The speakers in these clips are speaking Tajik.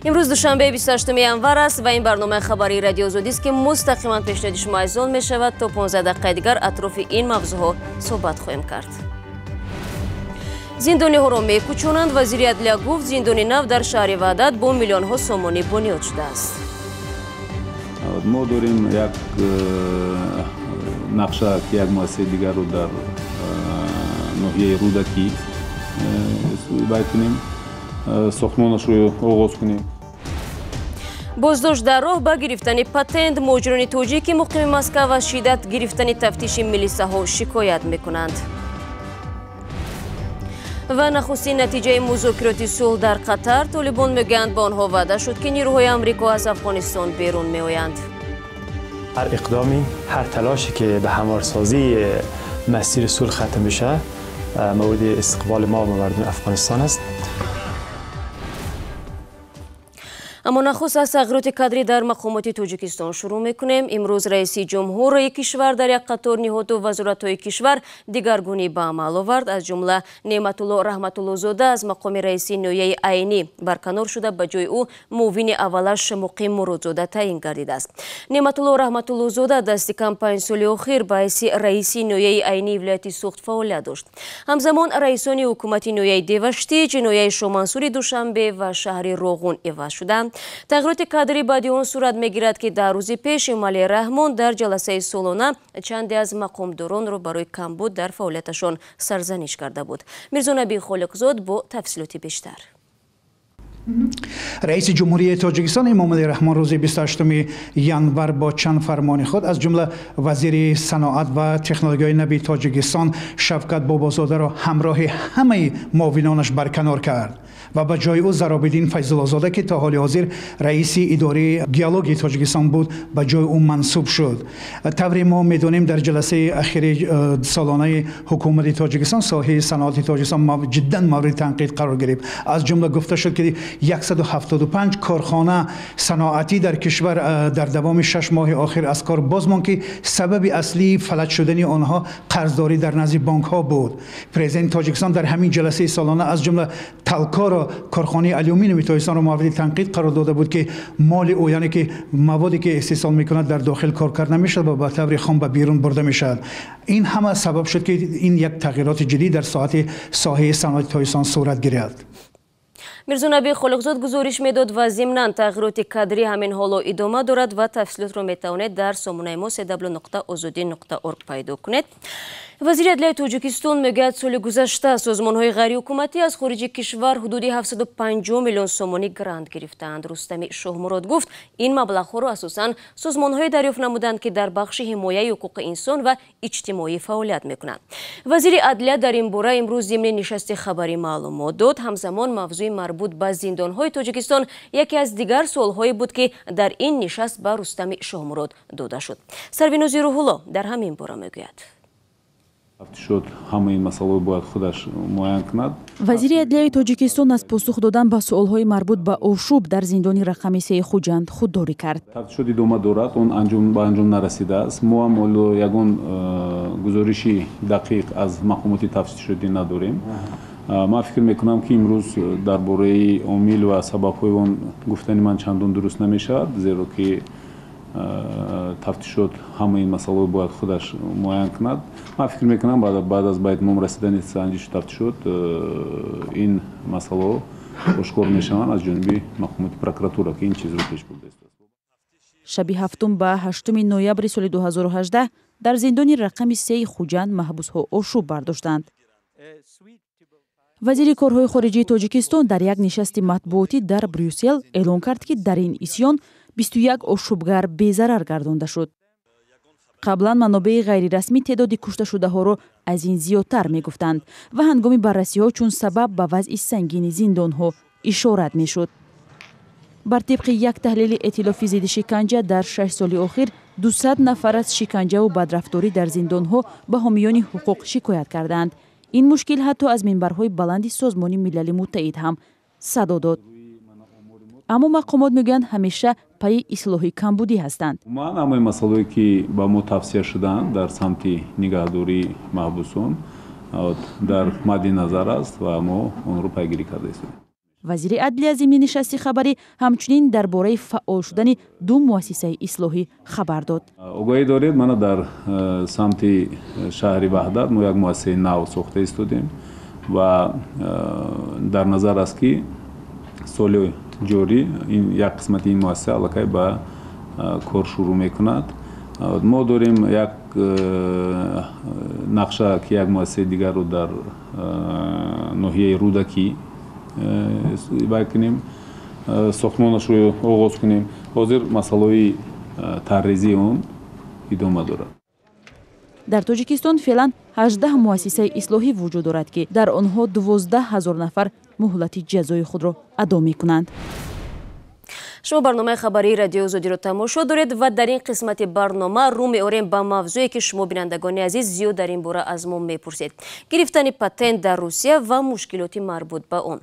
امروز دوشنبه 28 январ است و این برنامه خبری رادیو آزادی است که مستقیما پیشنهاد شما ایزان می شود. تا 15 دقیقه دیگر اطراف این موضوع صحبت خواهیم کرد. زندانی ها را میکوچانند. وزیر عدلیه گفت زندانی نو در شهر وحدت با میلیون ها سومانی بنیاد شده است. ما داریم یک نقشه که یک مؤسسه دیگر رو در ناحیه رودکی باید کنیم، ساختمانش رو آغاز کنیم. بازداشت در راه به گرفتن پتنت. مهاجران تاجیک مقیم مسکو از شدت گرفتن تفتیش میلیسه ها شکایت میکنند. و نخستین نتیجه مذاکرات صلح در قطر. طالبان میگویند با آنها وعده شد که نیروهای آمریکا از افغانستان بیرون میآیند. هر اقدامی، هر تلاشی که به هموارسازی مسیر صلح ختم بشه مورد استقبال ما و مردم افغانستان است. اما نخست از تغییرات کادری در مقامات تاجیکستان شروع میکنیم. امروز رئیس جمهور کشور در یک قطار نهاد و وزارت‌های کشور دیگرگونی به عمل آورد. از جمله نعمت الله رحمت الله زاده از مقام رئیس نویه عینی برکنار شده، به جای او معاون اولش مقیم مرادزاده تعیین گردیده است. نعمت الله رحمت الله زاده دست کم 5 سال اخیر به حیث رئیس نویه عینی ولایت سوخت فعالیت داشت. همزمان رئیسان حکومت نویه دیوشتی، نویه شومنصوری دوشنبه و شهر روغون عوض شدند. تغییرات کادری بعد آن صورت میگیرد که در روز پیش مالی رحمان در جلسه سالانه چندی از مقامداران را برای کمبود در فعالیتشان سرزنش کرده بود. میرزا نبی خالقزاد با تفصیلات بیشتر. رئیس جمهوری تاجیکستان امام علی رحمان روز 28 январ با چند فرمان خود از جمله وزیر صنعت و تکنولوژی نوین تاجیکستان شفقت بابازاده را همراه همه معاونانش برکنار کرد و به جای او زرابالدین فیض‌الله زاده که تا حال حاضر رئیس اداره گیالوگی تاجیکستان بود به جای او منصوب شد. طوری ما میدونیم در جلسه اخیر سالانه حکومت تاجیکستان ساحه صنعت تاجیکستان جدا مورد تنقید قرار گرفت. از جمله گفته شد که 175 کارخانه صنعتی در کشور در دوام 6 ماه آخر از کار باز ماند که سبب اصلی فلج شدن آنها قرضداری در نزد بانک ها بود. پرزیدنت تاجیکستان در همین جلسه سالانه از جمله تلکا را کارخانه آلومینیوم تاجیکستان را مورد تنقید قرار داده بود که مال او، یعنی که موادی که استحصال میکند در داخل کار کرده نمیشد و به طور خام به بیرون برده میشد. این همه سبب شد که این یک تغییرات جدی در ساحه صنعت تاجیکستان صورت گرفت. میرزا نبی خالقزاد گزارش میداد و ضمناً تغییرات کادری همین حالا ادامه دارد و تفصیلات را میتوانید در سامانه ما www.azadi.org پیدا کنید. وزیر عدلیه تاجیکستان میگوید سال گذشته سازمان‌های غیر حکومتی از خارج کشور حدود 750 میلیون سومانی گرانت گرفتند. رستم شاهمراد گفت این مبلغ‌ها را اساساً سازمان‌های دریافت نمودند که در بخش حمایت حقوق انسان و اجتماعی فعالیت میکنند. وزیر عدلیه در این باره امروز ضمن نشست خبری معلومات داد. همزمان موضوع مربوط به زندان‌های تاجیکستان یکی از دیگر سوال‌هایی بود که در این نشست به رستم شاهمراد داده شد. سروینوزی روح‌الله در همین باره میگوید. شد همه این مسئله باید خودش معاین کند. وزیر عدلیه تاجیکستان از پاسخ دادن به سوالهای مربوط به آشوب در زندان رقم 3 خوجند خودداری کرد. تفتیشات ادامه دارد، اون به انجام نرسیده است. ما هم یگان گزارشی دقیق از مقامات تفتیشاتی نداریم. من فکر میکنم که امروز درباره عامل و سبب‌های اون گفتن من چندان درست نمیشد، زیرا که تفتیشات همه این مسئله باید خودش معاین کند. من فکر میکنم بعد از به اتمام رسیدن سنجش تفتیشات این مسئله آشکار میشوند از جانب مقامات پروکراتوره که این چیز رو پیش برده است. شب 7 به 8 نوامبر سال 2018 در زندان رقم 3 خوجند محبوس‌ها آشوب برداشتند. وزیر کارهای خارجه تاجیکستان در یک نشست مطبوعاتی در بریوسل اعلام کرد که در این اسیان 21 آشوبگر بی‌ضرر گردانده شد. قبلا منابع غیر رسمی تعداد کشته شده ها را از این زیادتر می گفتند و هنگام بررسی ها چون سبب به وضع سنگین زندان ها اشارت می شد. بر طبق یک تحلیل ائتلاف ضد شکنجه در 6 سال اخیر 200 نفر از شکنجه و بدرفتاری در زندان ها به حامیان حقوق شکایت کردند. این مشکل حتی از منبرهای بلند سازمان ملل متحد هم صدا داد. اما مقامات میگن همیشه پای اصلاح کمبودی هستند. من همه مسائلی که با ما توصیه شدن در سمت نگهداری محبوسان در مد نظر است و ما اون رو پیگیری کرده ایم. вазири адлия зимни нишасти хабарӣ ҳамчунин дар бораи фаъол шудани ду муассисаи ислоҳӣ хабар дод. огаҳӣ доред мана дар самти шаҳри ваҳдат мо як муассисаи нав сохта истодем ва дар назар аст ки соли ҷорӣ як қисмати ин муассиса аллакай ба кор шурӯъ мекунад. мо дорем як нақша ки як муассисаи дигарро дар ноҳияи рудакӣ кунем, сохтмонашро оғоз кунем. ҳозир масъалаи таррезии он идома дорад. дар тоҷикистон феълан 18 муассисаи ислоҳӣ вуҷуд дорад ки дар онҳо 12 000 нафар муҳлати ҷазои худро адо мекунанд. шумо барномаи хабарии радиои озодиро тамошо доред ва дар ин қисмати барнома рӯ меорем ба мавзӯе ки шумо бинандагони азиз зиёд дар ин бора аз мо мепурсед: гирифтани патент дар русия ва мушкилоти марбут ба он.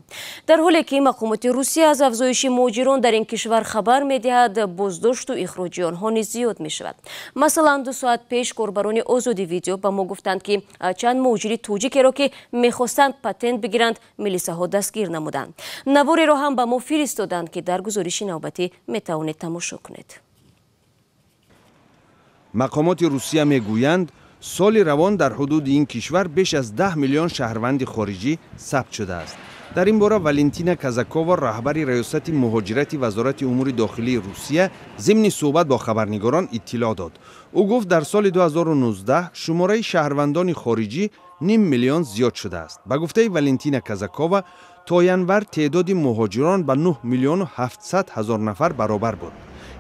дар ҳоле ки мақомоти русия аз афзоиши муҳоҷирон дар ин кишвар хабар медиҳад, боздошту ихроҷи онҳо низ зиёд мешавад. масалан 2 соат пеш корбарони озоди видео ба мо гуфтанд ки чанд муҳоҷири тоҷикеро ки мехостанд патент бигиранд, милисаҳо дастгир намуданд. навореро ҳам ба мо фиристоданд ки дар гузориши навбатӣ метавонед тамошо кунед. мақомоти русия мегӯянд соли равон дар ҳудуди ин кишвар беш аз 10 миллион шаҳрванди хориҷӣ сабт шудааст. дар ин бора Валентина Казакова, раҳбари раёсати муҳоҷирати вазорати умури дохилии Русия, зимни суҳбат бо хабарнигорон иттилоъ дод. ӯ гуфт дар соли 2019 шумораи шаҳрвандони хориҷӣ 5 миллион зиёд шудааст. ба гуфтаи Валентина Казакова, то январ теъдоди муҳоҷирон ба 9 миллиону 700 ҳазор нафар баробар буд.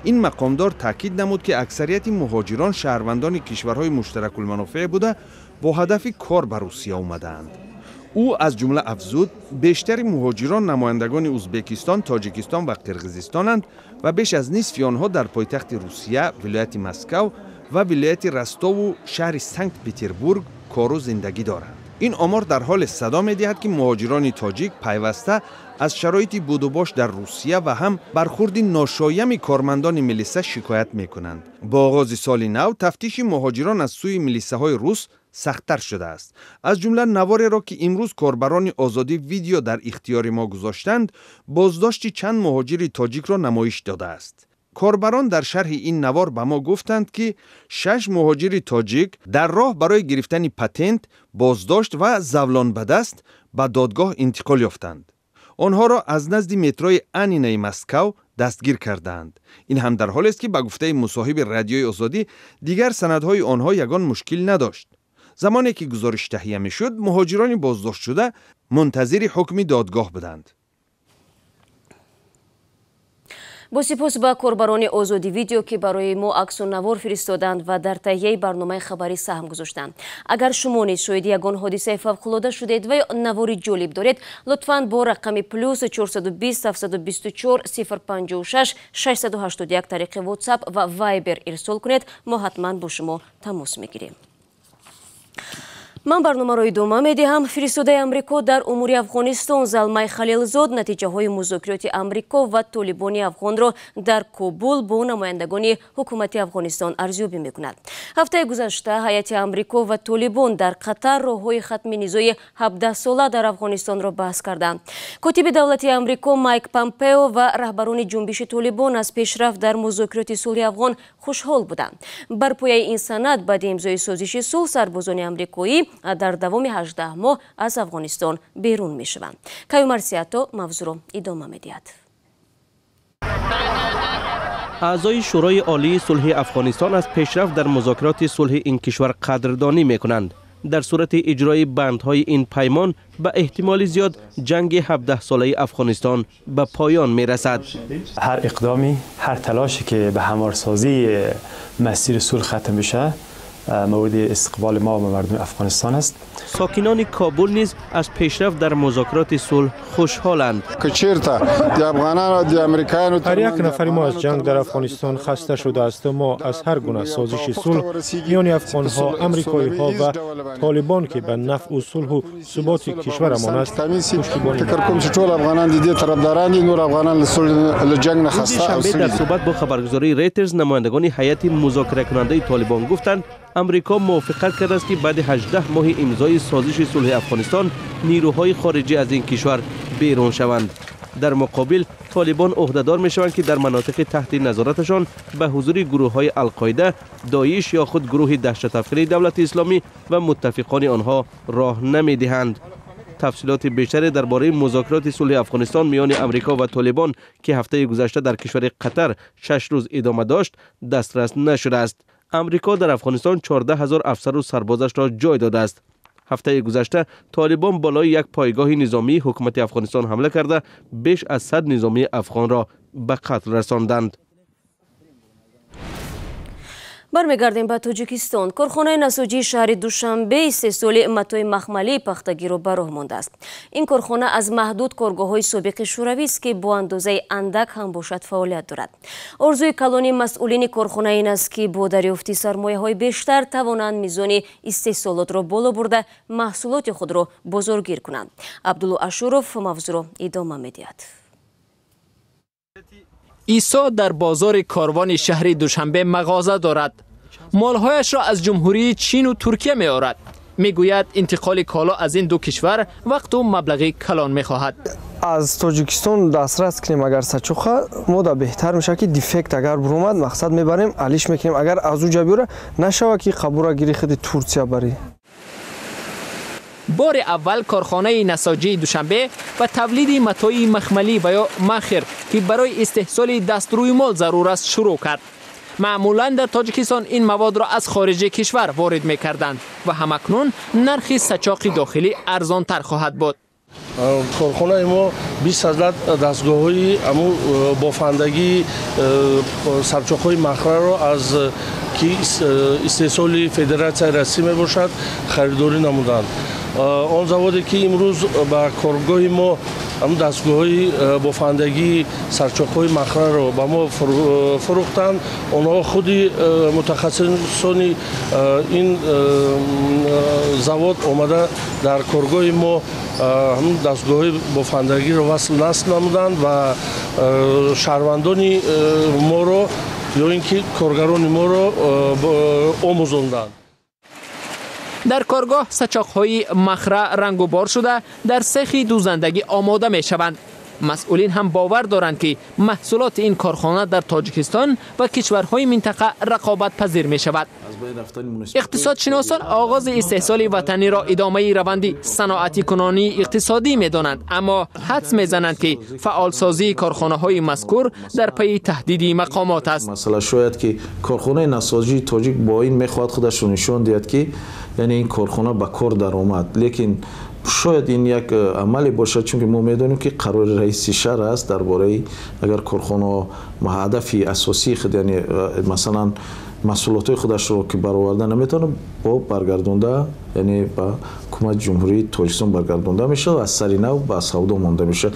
ин мақомдор таъкид намуд ки аксарияти муҳоҷирон шаҳрвандони кишварҳои муштаракулманофеъ буда бо ҳадафи кор ба Русия омадаанд. ӯ аз ҷумла афзуд, бештари муҳоҷирон намояндагони Узбекистон, Тоҷикистон ва Қирғизистонанд ва беш аз нисфи онҳо дар пойтахти Русия, вилояти Москав ва вилояти Ростову шаҳри Санкт-Петербург кору зиндагӣ доранд. ин омор дар ҳоле садо медиҳад ки муҳоҷирони тоҷик пайваста аз шароити будубош дар Русия ва ҳам бархурди ношоями кормандони милиса шикоят мекунанд. бо оғози соли нав тафтиши муҳоҷирон аз сӯи милисаҳои рус сахттар шудааст. аз ҷумла навореро ки имрӯз корбарони озодӣ видео дар ихтиёри мо гузоштанд, боздошти чанд муҳоҷири тоҷикро намоиш додааст. корбарон дар шарҳи ин навор ба мо гуфтанд ки 6 муҳоҷири тоҷик дар роҳ барои гирифтани патент, боздошт ва завлон ба даст ба додгоҳ интиқол ёфтанд. онҳоро аз назди метрои Анинаи Москав дастгир кардаанд. ин ҳам дар ҳолест ки ба гуфтаи мусоҳиби радиои озодӣ дигар санадҳои онҳо ягон мушкил надошт. замоне ки гузориш таҳия мешуд, муҳоҷирони боздоштшуда мунтазири ҳукми додгоҳ буданд. бо сипос ба корбарони озоди видео ки барои мо аксу навор фиристоданд ва дар таҳияи барномаи хабарӣ саҳм гузоштанд. агар шумо низ шоҳиди ягон ҳодисаи фавқулода шудед ва ё навори ҷолиб доред, лутфан бо рақами +420 724 056 681 тариқи WhatsApp ва Viber ирсол кунед. мо ҳатман бо шумо тамос мегирем. ман барномаро идома медиҳам. фиристодаи амрико дар умури Афғонистон Залмай Халилзод натиҷаҳои музокироти амрико ва толибони афғонро дар Кобул бо намояндагони ҳукумати Афғонистон арзёбӣ мекунад. ҳафтаи гузашта ҳайати амрико ва толибон дар Қатар роҳҳои хатми низои 17-сола дар Афғонистонро баҳс карданд. котиби давлати амрико Майк Помпео ва раҳбарони ҷунбиши толибон аз пешрафт дар музокироти сулҳи Афғон хушҳол буданд. бар пояи ин санад баъди имзои созиши сулҳ сарбозони амрикоӣ дар давоми 18 моҳ аз Афғонистон берун мешаванд. Каюмар Сиато мавзӯъро идома медиҳад. аъзои шӯрои олии сулҳи Афғонистон аз пешрафт дар музокироти сулҳи ин кишвар қадрдонӣ мекунанд. дар сурати иҷрои бандҳои ин паймон ба эҳтимоли зиёд ҷанги 17-солаи Афғонистон ба поён мерасад. ҳар иқдоми, ҳар талоше ки ба ҳамворсозии масири сулҳ хатм биша мавриди истиқболи мо ва мардуми Афғонистон аст. сокинони Кобул низ аз пешрафт дар музокироти сулҳ хушҳоланд. ҳар як нафари мо аз ҷанг дар Афғонистон хаста шудааст. мо аз ҳар гуна созиши сулҳ миёни афғонҳо, амрикоиҳо ва толибон ки ба нафъу сулҳу суботи кишварамон аст пуштибонӣ шанбе дар суҳбат бо хабаргузории Reuters намояндагони ҳайати музокиракунандаи толибон гуфтанд амрико мувофиқат кардааст ки баъди 18 моҳи имзои созиши сулҳи Афғонистон нирӯҳои хориҷӣ аз ин кишвар берун шаванд. در مقابل طالبان عهدهدار میشوند که در مناطق تحت نظارتشان به حضور گروه‌های القاعده، داعش یا خود گروه دهشت افکنی دولت اسلامی و متفقان آنها راه نمیدهند. تفصیلات بیشتر درباره مذاکرات صلح افغانستان میان امریکا و طالبان که هفته گذشته در کشور قطر 6 روز ادامه داشت دسترس نشده است. امریکا در افغانستان 14,000 افسر و سربازش را جای داده است. هفته گذشته طالبان بالای یک پایگاه نظامی حکومت افغانستان حمله کرده بیش از 100 نظامی افغان را به قتل رساندند. برمیگردیم به تاجیکستان. کارخانه نساجی شهر دوشنبه استحصال متاع مخملی پختگی را به راه مانده است. این کارخانه از محدود کارگاه‌های سابق شوروی است که با اندازه اندک هم باشد فعالیت دارد. آرزوی کلان مسئولین کارخانه این است که با دریافت سرمایه‌های بیشتر توانند میزان استحصالات را بالا برده محصولات خود را بازارگیر کنند. عبدالله اشوروف موضوع را ادامه می‌دهد. عیسی در بازار کاروان شهر دوشنبه مغازه دارد. مالهایش را از جمهوری چین و ترکیه می آورد. می گوید انتقال کالا از این دو کشور وقت و مبلغی کلان می خواهد. از تاجیکستان دسترس کنیم اگر سچوخه ما بهتر میشه که دیفکت اگر برومد مقصد میبریم علیش میکنیم اگر از اونجا بیاره نشوه که قبور گیری خود ترکیه بری. بار اول کارخانه نساجی دوشنبه و تولید متاع مخملی و یا مخر که برای استحصال دستروی مال ضرور است شروع کرد. معمولا در تاجیکستان این مواد را از خارج کشور وارد می‌کردند و همکنون نرخ سچاق داخلی ارزان تر خواهد بود. کارخانه ما 20,000 دستگاه‌های بافندگی سرچاق‌های مخمل را از که استحصال فدراسیون رسمی میباشد خریداری نمودند. آن زوادی که امروز به کارگاه ما هم دستگاه‌های بافندگی سرچاق‌های مخمل را به ما فروختند، آنها خود متخصصان این زواد آمده در کارگاه ما هم دستگاه بافندگی را وصل نصب نمودند و شهروندان ما را یا اینکه کارگران ما را آموزاندند. در کارگاه سچاق‌های مخره رنگ و بار شده در سیخ دوزندگی آماده می شوند. مسئولین هم باور دارند که محصولات این کارخانه در تاجیکستان و کشورهای منطقه رقابت پذیر می شود. اقتصادشناسان آغاز استحصال وطنی را ادامه روند صنعتی کنانی اقتصادی می دانند، اما حدس می زنند که فعالسازی کارخانه های مذکور در پی تهدید مقامات است. مثلا شاید که کارخانه نساجی تاجیک با این میخواد خودش نشون دهد که یعنی این کارخانه به کار در آمد، لیکن شاید این یک عملی باشد چون که ما میدونیم که قرار رئیس شهر است درباره اگر کارخانه هدف اساسی خود یعنی مثلا مسئولیت خودش رو که برآورده نمیتونه با برگردونده یعنی با حکومت جمهوری تاجیکستان برگردونده میشه و از سر نو به سودا مانده میشه.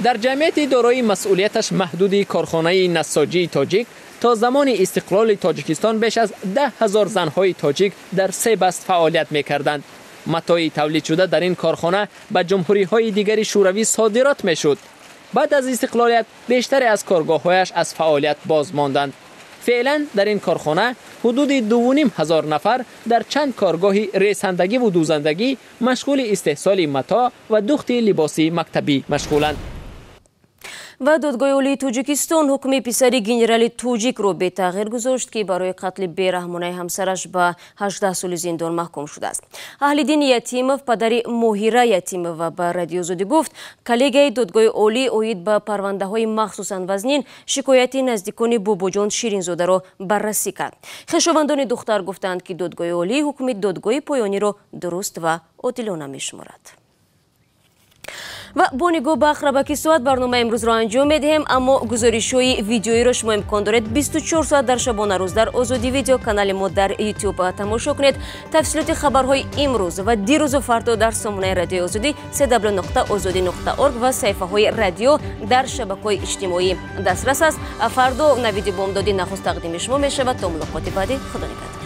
در جمعیت دارای مسئولیتش محدود کارخانه نساجی تاجیک تا زمان استقلال تاجیکستان بیش از 10,000 زنهای تاجیک در 3 بست فعالیت میکردند. متاع تولید شده در این کارخانه به جمهوری‌های دیگری شوروی صادرات میشد. بعد از استقلالیت بیشتر از کارگاه‌هایش از فعالیت باز ماندند. فعلا در این کارخانه حدود 2,500 نفر در چند کارگاه ریسندگی و دوزندگی مشغول استحصال متاع و دوخت لباسی مکتبی مشغولند. و دادگاه عالی تاجیکستان حکم پسری گنرال توجیک رو به تغییر گذاشت که برای قتل بیرحمانه همسرش به 18 سال زندان محکوم شده است. اهل‌دین یتیمов پدر ماهیره یتیمova به رادیو آزادی گفت کلیگای دادگاه عالی اوید به پرونده های مخصوصاً وزنین شکایتی نزدیکان باباجان شیرینزاده را بررسی کرد. خویشاوندان دختر گفتند که دادگاه عالی حکم دادگاه پایانی را درست و عادلانه می‌شمارد. و با نگاه به اخربکی ساعت برنامه امروز را انجام میدهیم، اما گزارش‌های ویدیویی را شما امکان دارید 24 ساعت در شبانه روز در آزادی ویدیو کانال ما در یوتیوب تماشا کنید. تفصیلات خبرهای امروز و دیروز و فردا در سامانه رادیو آزادی www.azadi.org و صفحه‌های رادیو در شبکه‌های اجتماعی دسترس است. فردا نوید بامدادی نخست تقدیم شما می‌شود. تا ملاقات بعدی، خدا نگهدار.